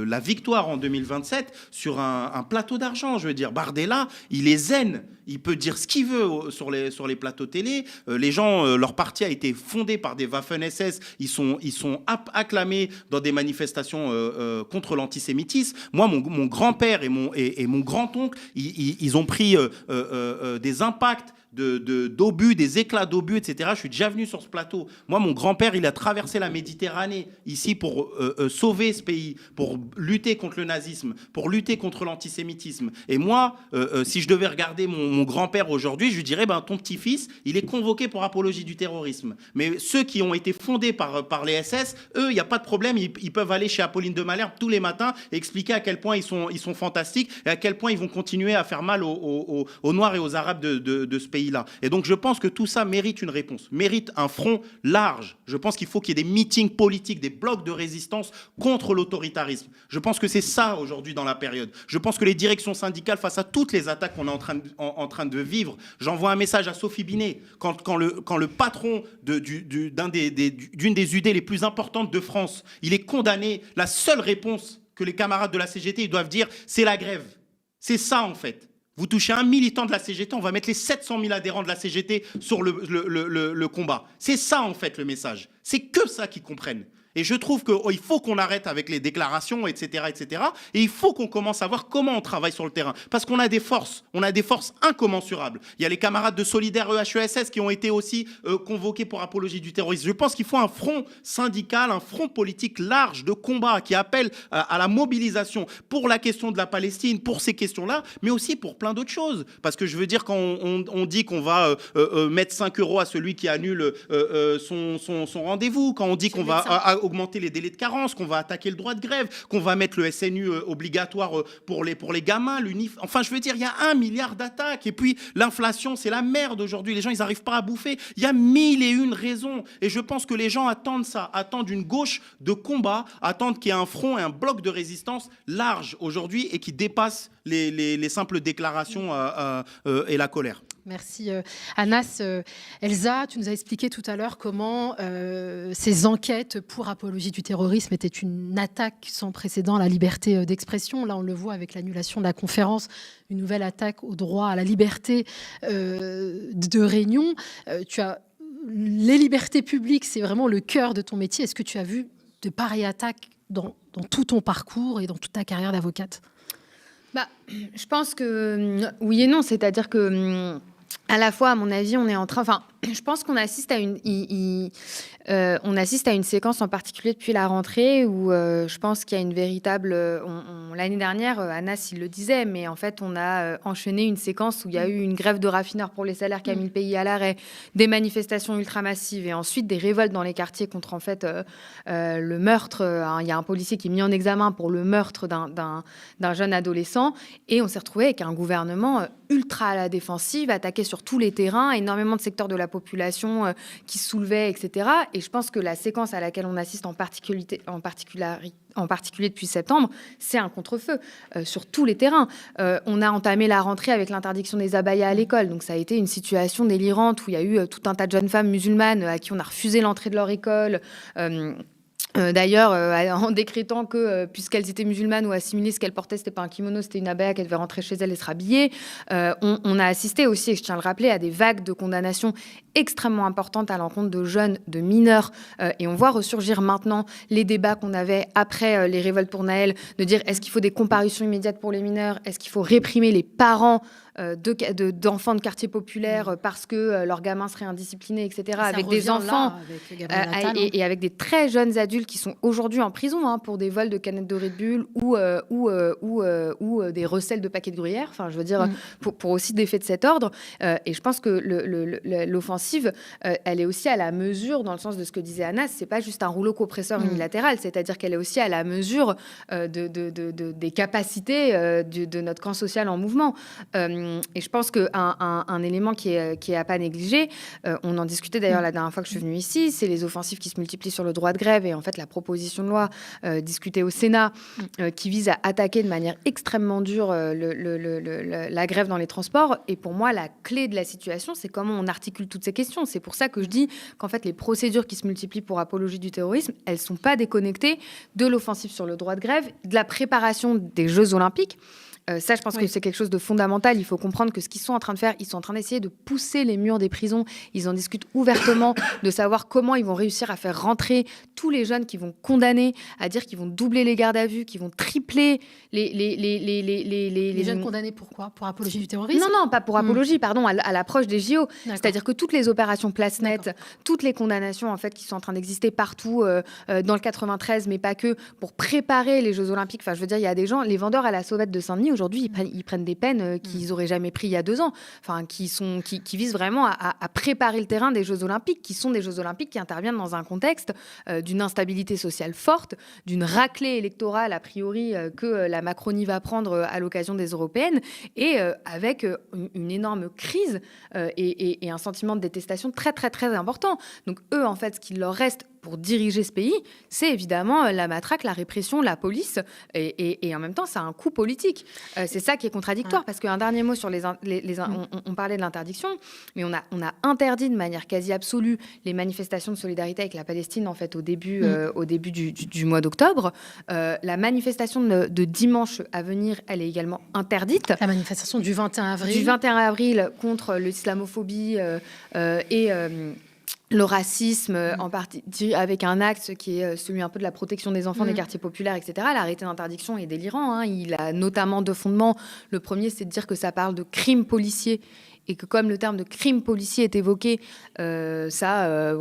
C: la victoire en 2027 sur un plateau d'argent. Je veux dire, Bardella, il est zen. Il peut dire ce qu'il veut sur les plateaux télé. Les gens, leur parti a été fondé par des Waffen-SS. Ils sont acclamés dans des manifestations contre l'antisémitisme. Moi, mon grand-père et mon grand-oncle, ils ont pris des impacts d'obus, des éclats d'obus, etc. Je suis déjà venu sur ce plateau. Moi, mon grand-père, il a traversé la Méditerranée ici pour sauver ce pays, pour lutter contre le nazisme, pour lutter contre l'antisémitisme. Et moi, si je devais regarder mon grand-père aujourd'hui, je lui dirais, ton petit-fils, il est convoqué pour apologie du terrorisme. Mais ceux qui ont été fondés par les SS, eux, il n'y a pas de problème, ils peuvent aller chez Apolline de Malherbe tous les matins et expliquer à quel point ils sont fantastiques et à quel point ils vont continuer à faire mal aux Noirs et aux Arabes de ce pays-là. Et donc, je pense que tout ça mérite une réponse, mérite un front large. Je pense qu'il faut qu'il y ait des meetings politiques, des blocs de résistance contre l'autoritarisme. Je pense que c'est ça aujourd'hui dans la période. Je pense que les directions syndicales, face à toutes les attaques qu'on est en train de vivre, j'envoie un message à Sophie Binet. Quand le patron d'une des UD les plus importantes de France, il est condamné, la seule réponse que les camarades de la CGT ils doivent dire, c'est la grève. C'est ça, en fait. Vous touchez un militant de la CGT, on va mettre les 700 000 adhérents de la CGT sur le combat. C'est ça, en fait, le message. C'est que ça qu'ils comprennent. Et je trouve qu'il faut qu'on arrête avec les déclarations, etc., etc. Et il faut qu'on commence à voir comment on travaille sur le terrain. Parce qu'on a des forces incommensurables. Il y a les camarades de Solidaire EHESS qui ont été aussi convoqués pour apologie du terrorisme. Je pense qu'il faut un front syndical, un front politique large de combat qui appelle à la mobilisation pour la question de la Palestine, pour ces questions-là, mais aussi pour plein d'autres choses. Parce que je veux dire, quand on dit qu'on va mettre 5 € à celui qui annule son rendez-vous, quand on dit qu'on va augmenter les délais de carence, qu'on va attaquer le droit de grève, qu'on va mettre le SNU obligatoire pour les gamins, enfin, je veux dire, il y a 1 milliard d'attaques. Et puis, l'inflation, c'est la merde aujourd'hui. Les gens, ils n'arrivent pas à bouffer. Il y a 1001 raisons. Et je pense que les gens attendent ça, attendent une gauche de combat, attendent qu'il y ait un front et un bloc de résistance large aujourd'hui et qui dépasse les simples déclarations et la colère.
A: Merci Anas. Elsa, tu nous as expliqué tout à l'heure comment ces enquêtes pour apologie du terrorisme étaient une attaque sans précédent à la liberté d'expression. Là, on le voit avec l'annulation de la conférence, une nouvelle attaque au droit à la liberté de réunion. Les libertés publiques, c'est vraiment le cœur de ton métier. Est-ce que tu as vu de pareilles attaques dans tout ton parcours et dans toute ta carrière d'avocate ?
B: Je pense que oui et non, c'est-à-dire que à la fois, à mon avis, on est en train... Enfin, je pense qu'on assiste à une séquence en particulier depuis la rentrée où je pense qu'il y a une véritable... l'année dernière, Anas, il le disait, mais en fait, on a enchaîné une séquence où il y a eu une grève de raffineurs pour les salaires qui a mis le pays à l'arrêt, des manifestations ultramassives et ensuite des révoltes dans les quartiers contre, en fait, le meurtre. Il y a un policier qui est mis en examen pour le meurtre d'un jeune adolescent et on s'est retrouvé avec un gouvernement ultra à la défensive, attaqué sur tous les terrains, énormément de secteurs de la population qui se soulevaient, etc. Et je pense que la séquence à laquelle on assiste en particulier depuis septembre, c'est un contre-feu sur tous les terrains. On a entamé la rentrée avec l'interdiction des abayas à l'école. Donc ça a été une situation délirante où il y a eu tout un tas de jeunes femmes musulmanes à qui on a refusé l'entrée de leur école. D'ailleurs, en décrétant que, puisqu'elles étaient musulmanes ou assimilées, ce qu'elles portaient, c'était pas un kimono, c'était une abaya, qu'elles devaient rentrer chez elles et se rhabiller. On a assisté aussi, et je tiens à le rappeler, à des vagues de condamnations extrêmement importantes à l'encontre de jeunes, de mineurs. Et on voit ressurgir maintenant les débats qu'on avait après les révoltes pour Naël, de dire est-ce qu'il faut des comparutions immédiates pour les mineurs ? Est-ce qu'il faut réprimer les parents d'enfants de quartiers populaires parce que leurs gamins seraient indisciplinés, etc., avec des enfants et avec des très jeunes adultes qui sont aujourd'hui en prison pour des vols de canettes de Red Bull ou des recels de paquets de gruyère. Enfin, je veux dire, pour aussi des faits de cet ordre. Et je pense que l'offensive, elle est aussi à la mesure, dans le sens de ce que disait Anas, c'est pas juste un rouleau compresseur unilatéral, c'est-à-dire qu'elle est aussi à la mesure des capacités de notre camp social en mouvement. Et je pense qu'un élément qui est à pas négliger, on en discutait d'ailleurs la dernière fois que je suis venue ici, c'est les offensives qui se multiplient sur le droit de grève et en fait la proposition de loi discutée au Sénat qui vise à attaquer de manière extrêmement dure la grève dans les transports. Et pour moi, la clé de la situation, c'est comment on articule toutes ces questions. C'est pour ça que je dis qu'en fait, les procédures qui se multiplient pour apologie du terrorisme, elles ne sont pas déconnectées de l'offensive sur le droit de grève, de la préparation des Jeux Olympiques. Ça, je pense que c'est quelque chose de fondamental. Il faut comprendre que ce qu'ils sont en train de faire, ils sont en train d'essayer de pousser les murs des prisons. Ils en discutent ouvertement de savoir comment ils vont réussir à faire rentrer tous les jeunes qui vont condamner, à dire qu'ils vont doubler les gardes à vue, qu'ils vont tripler
A: les jeunes condamnés pour quoi ? Pour apologie du terrorisme ?
B: Non, pas pour apologie, pardon, à l'approche des JO. C'est-à-dire que toutes les opérations place nette, toutes les condamnations en fait qui sont en train d'exister partout dans le 93, mais pas que, pour préparer les Jeux Olympiques. Enfin, je veux dire, il y a des gens, les vendeurs à la sauvette de Saint-Denis, aujourd'hui, ils prennent des peines qu'ils n'auraient jamais pris il y a 2 ans, enfin, qui visent vraiment à préparer le terrain des Jeux Olympiques, qui sont des Jeux Olympiques qui interviennent dans un contexte d'une instabilité sociale forte, d'une raclée électorale, a priori, que la Macronie va prendre à l'occasion des européennes, et avec une énorme crise et un sentiment de détestation très, très, très important. Donc, eux, en fait, ce qu'il leur reste pour diriger ce pays, c'est évidemment la matraque, la répression, la police, et en même temps, ça a un coût politique. C'est ça qui est contradictoire, parce qu'un dernier mot sur on parlait de l'interdiction, mais on a interdit de manière quasi absolue les manifestations de solidarité avec la Palestine, en fait, au début du mois d'octobre. La manifestation de dimanche à venir, elle est également interdite.
A: La manifestation du 21 avril.
B: Du 21 avril contre l'islamophobie et le racisme, en partie avec un axe qui est celui un peu de la protection des enfants des quartiers populaires, etc. L'arrêté d'interdiction est délirant. Il a notamment 2 fondements. Le premier, c'est de dire que ça parle de crimes policiers et que comme le terme de crime policier est évoqué, ça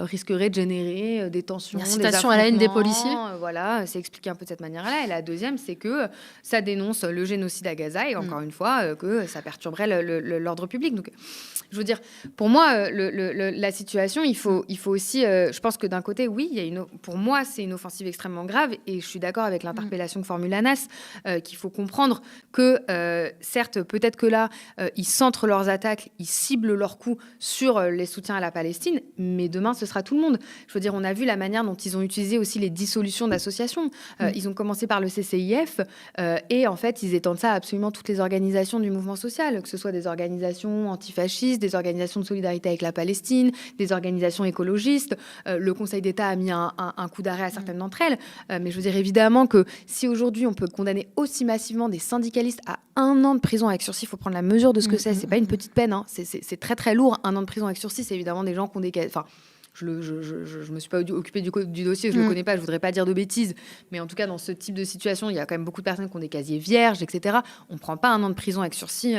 B: risquerait de générer des tensions, des
A: incitation à la haine des policiers.
B: Voilà, c'est expliqué un peu de cette manière-là. Et la deuxième, c'est que ça dénonce le génocide à Gaza et encore une fois, que ça perturberait l'ordre public. Donc, je veux dire, pour moi, la situation, il faut aussi... je pense que d'un côté, oui, pour moi, c'est une offensive extrêmement grave et je suis d'accord avec l'interpellation que formule Anas, qu'il faut comprendre que, certes, peut-être que là, ils centrent leurs attaques, ils ciblent leurs coups sur les soutiens à la Palestine, mais demain, ce sera tout le monde. Je veux dire, on a vu la manière dont ils ont utilisé aussi les dissolutions d'associations. Ils ont commencé par le CCIF et en fait, ils étendent ça à absolument toutes les organisations du mouvement social, que ce soit des organisations antifascistes, des organisations de solidarité avec la Palestine, des organisations écologistes. Le Conseil d'État a mis un coup d'arrêt à certaines d'entre elles. Mais je veux dire, évidemment que si aujourd'hui, on peut condamner aussi massivement des syndicalistes à 1 an de prison avec sursis, il faut prendre la mesure de ce que c'est. C'est pas une petite peine, c'est très très lourd. 1 an de prison avec sursis, c'est évidemment des gens qui ont des... Enfin, je me suis pas occupée du dossier, je le connais pas, je voudrais pas dire de bêtises, mais en tout cas dans ce type de situation, il y a quand même beaucoup de personnes qui ont des casiers vierges, etc. On prend pas 1 an de prison avec sursis,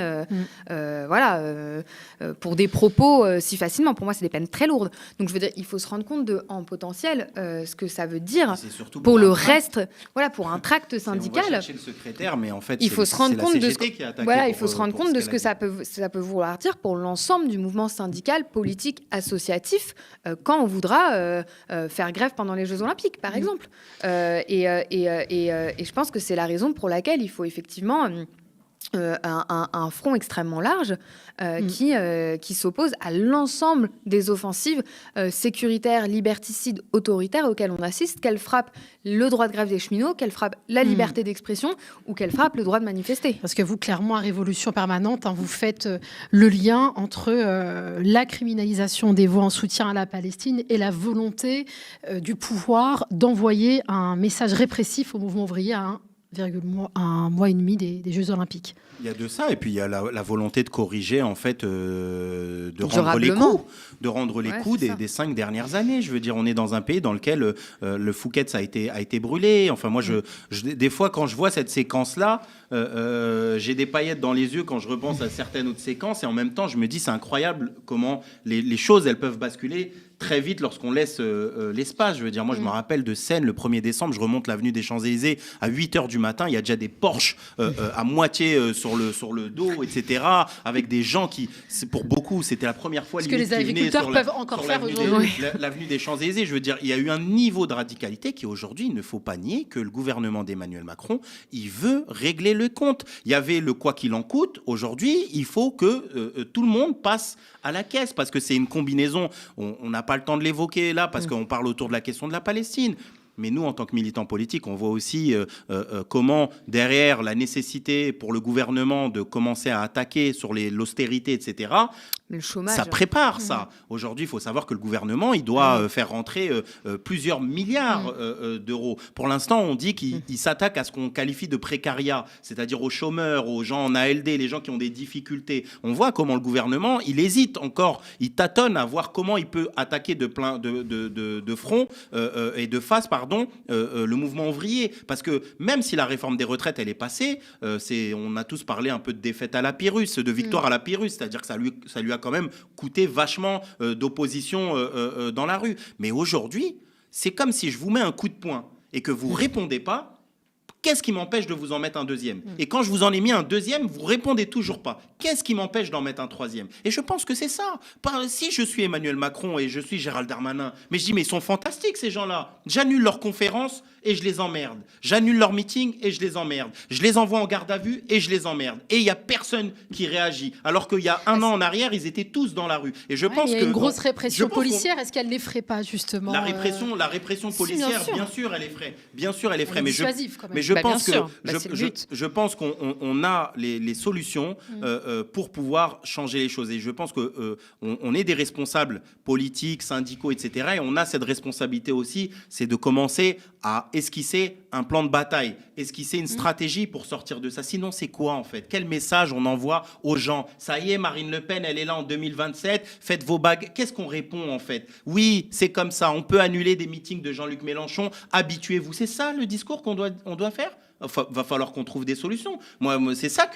B: pour des propos si facilement. Pour moi, c'est des peines très lourdes. Donc je veux dire, il faut se rendre compte en potentiel ce que ça veut dire pour le reste. Voilà, pour un tract syndical.
C: On va chercher le secrétaire, mais en fait,
B: il faut se rendre compte de ce que
C: ça
B: ça peut vouloir dire pour l'ensemble du mouvement syndical, politique, associatif. Quand on voudra faire grève pendant les Jeux Olympiques, par exemple. Et je pense que c'est la raison pour laquelle il faut effectivement un front extrêmement large qui s'oppose à l'ensemble des offensives sécuritaires, liberticides, autoritaires auxquelles on assiste, qu'elles frappent le droit de grève des cheminots, qu'elles frappent la liberté d'expression ou qu'elles frappent le droit de manifester.
A: Parce que vous, clairement, à Révolution Permanente, vous faites le lien entre la criminalisation des voix en soutien à la Palestine et la volonté du pouvoir d'envoyer un message répressif au mouvement ouvrier à un un mois et demi des Jeux Olympiques.
C: Il y a de ça, et puis il y a la volonté de corriger, en fait, de rendre les coûts des 5 dernières années. Je veux dire, on est dans un pays dans lequel le Phuket a été brûlé. Enfin, moi, des fois, quand je vois cette séquence-là, j'ai des paillettes dans les yeux quand je repense à certaines autres séquences, et en même temps, je me dis, c'est incroyable comment les choses, elles peuvent basculer très vite lorsqu'on laisse l'espace. Je veux dire, moi, je me rappelle de scènes, le 1er décembre, je remonte l'avenue des Champs-Élysées à 8h du matin, il y a déjà des Porsche à moitié sur le dos, etc., avec des gens qui, pour beaucoup, c'était la première fois
A: que les agriculteurs peuvent encore faire aujourd'hui.
C: L'avenue des Champs-Élysées, je veux dire, il y a eu un niveau de radicalité qui, aujourd'hui, il ne faut pas nier que le gouvernement d'Emmanuel Macron, il veut régler le compte. Il y avait le quoi qu'il en coûte. Aujourd'hui, il faut que tout le monde passe à la caisse, parce que c'est une combinaison. On n'a pas le temps de l'évoquer là, parce qu'on parle autour de la question de la Palestine. Mais nous, en tant que militants politiques, on voit aussi comment, derrière la nécessité pour le gouvernement de commencer à attaquer sur l'austérité, etc.,
B: le chômage,
C: ça prépare ça. Aujourd'hui, il faut savoir que le gouvernement, il doit faire rentrer plusieurs milliards d'euros. Pour l'instant, on dit qu'il s'attaque à ce qu'on qualifie de précariat, c'est-à-dire aux chômeurs, aux gens en ALD, les gens qui ont des difficultés. On voit comment le gouvernement, il hésite encore, il tâtonne à voir comment il peut attaquer de front et de face, le mouvement ouvrier. Parce que même si la réforme des retraites, elle est passée, on a tous parlé un peu de défaite à la Pyrrhus, de victoire à la Pyrrhus, c'est-à-dire que ça lui a quand même coûté vachement d'opposition dans la rue. Mais aujourd'hui, c'est comme si je vous mets un coup de poing et que vous répondez pas. Qu'est-ce qui m'empêche de vous en mettre un deuxième? Et quand je vous en ai mis un deuxième, vous répondez toujours pas. Qu'est-ce qui m'empêche d'en mettre un troisième? Et je pense que c'est ça. Si je suis Emmanuel Macron et je suis Gérald Darmanin, mais je dis, mais ils sont fantastiques ces gens-là. J'annule leurs conférences et je les emmerde. J'annule leurs meetings et je les emmerde. Je les envoie en garde à vue et je les emmerde. Et il n'y a personne qui réagit. Alors qu'il y a un an en arrière, ils étaient tous dans la rue. Et je pense
A: il y a une grosse répression policière. Est-ce qu'elle l'effraie pas, justement?
C: La répression policière, bien sûr, elle effraie. Bien sûr, elle effraie. Mais je pense qu'on a les solutions pour pouvoir changer les choses. Et je pense qu'on est des responsables politiques, syndicaux, etc. Et on a cette responsabilité aussi, c'est de commencer à esquisser un plan de bataille, esquisser une stratégie pour sortir de ça. Sinon, c'est quoi en fait? Quel message on envoie aux gens? Ça y est, Marine Le Pen, elle est là en 2027, faites vos bagues. Qu'est-ce qu'on répond en fait? Oui, c'est comme ça, on peut annuler des meetings de Jean-Luc Mélenchon, habituez-vous. C'est ça le discours qu'on doit faire? Va falloir qu'on trouve des solutions. Moi c'est ça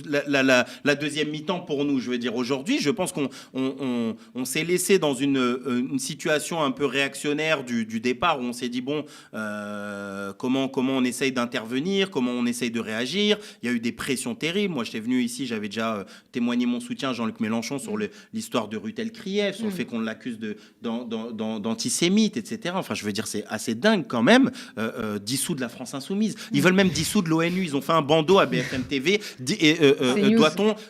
C: la deuxième mi-temps pour nous. Je veux dire, aujourd'hui, je pense qu'on s'est laissé dans une situation un peu réactionnaire du départ, où on s'est dit, bon, comment on essaye d'intervenir, comment on essaye de réagir. Il y a eu des pressions terribles. Moi, j'étais venu ici, j'avais déjà témoigné mon soutien à Jean-Luc Mélenchon sur l'histoire de Rutel Krief, sur le fait qu'on l'accuse d'antisémite, etc. Enfin, je veux dire, c'est assez dingue quand même, dissoudre la France Insoumise. Ils veulent même dissoudre l'ONU. Ils ont fait un bandeau à BFM TV.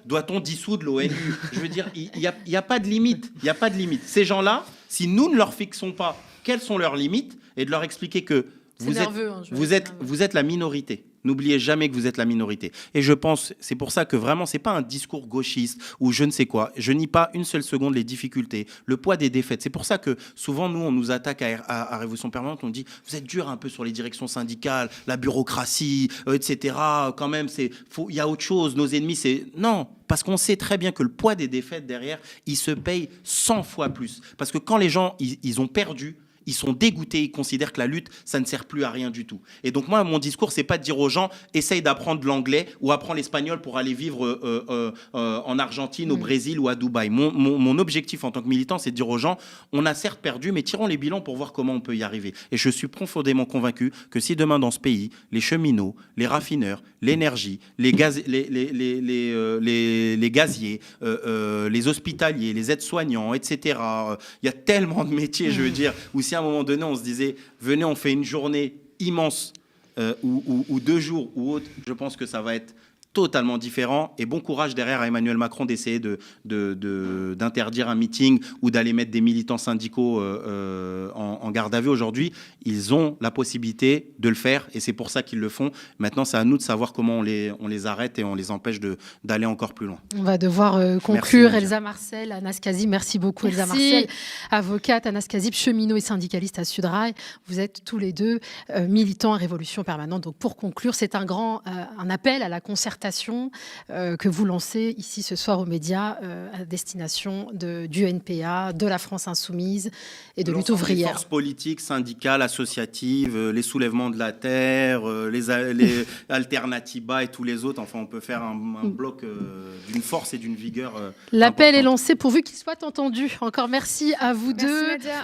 C: Doit-on dissoudre l'ONU? Je veux dire, il n'y a pas de limite. Il n'y a pas de limite. Ces gens-là, si nous ne leur fixons pas quelles sont leurs limites, et de leur expliquer que vous êtes la minorité. N'oubliez jamais que vous êtes la minorité. Et je pense, c'est pour ça que vraiment, c'est pas un discours gauchiste ou je ne sais quoi. Je nie pas une seule seconde les difficultés, le poids des défaites. C'est pour ça que souvent, nous, on nous attaque à Révolution Permanente. On dit, vous êtes dur un peu sur les directions syndicales, la bureaucratie, etc. Quand même, il y a autre chose. Nos ennemis, c'est... Non, parce qu'on sait très bien que le poids des défaites derrière, il se paye 100 fois plus. Parce que quand les gens, ils ont perdu, ils sont dégoûtés, ils considèrent que la lutte, ça ne sert plus à rien du tout. Et donc moi, mon discours, c'est pas de dire aux gens, essaye d'apprendre l'anglais ou apprends l'espagnol pour aller vivre en Argentine, au Brésil ou à Dubaï. Mon objectif en tant que militant, c'est de dire aux gens, on a certes perdu, mais tirons les bilans pour voir comment on peut y arriver. Et je suis profondément convaincu que si demain dans ce pays, les cheminots, les raffineurs, l'énergie, les gaziers, les hospitaliers, les aides-soignants, etc. Il y a tellement de métiers, je veux dire, où si à un moment donné, on se disait, venez, on fait une journée immense ou 2 jours ou autre, je pense que ça va être totalement différent. Et bon courage derrière à Emmanuel Macron d'essayer d'interdire un meeting ou d'aller mettre des militants syndicaux en garde à vue. Aujourd'hui, ils ont la possibilité de le faire et c'est pour ça qu'ils le font. Maintenant, c'est à nous de savoir comment on les arrête et on les empêche d'aller encore plus loin.
A: On va devoir conclure.
C: Merci,
A: Elsa Marcel, Anas Kazib, merci beaucoup.
B: Merci.
A: Elsa Marcel, avocate, Anas Kazib, cheminot et syndicaliste à Sudrail. Vous êtes tous les deux militants à Révolution Permanente. Donc pour conclure, c'est un appel à la concertation que vous lancez ici ce soir aux médias à destination du NPA, de la France Insoumise et de Lutte Ouvrière.
C: Les forces politiques, syndicales, associatives, les soulèvements de la terre, les Alternatiba et tous les autres. Enfin, on peut faire un bloc d'une force et d'une vigueur.
A: L'appel est
C: importante.
A: lancé pourvu qu'il soit entendu. Encore merci à vous deux.
B: Nadia.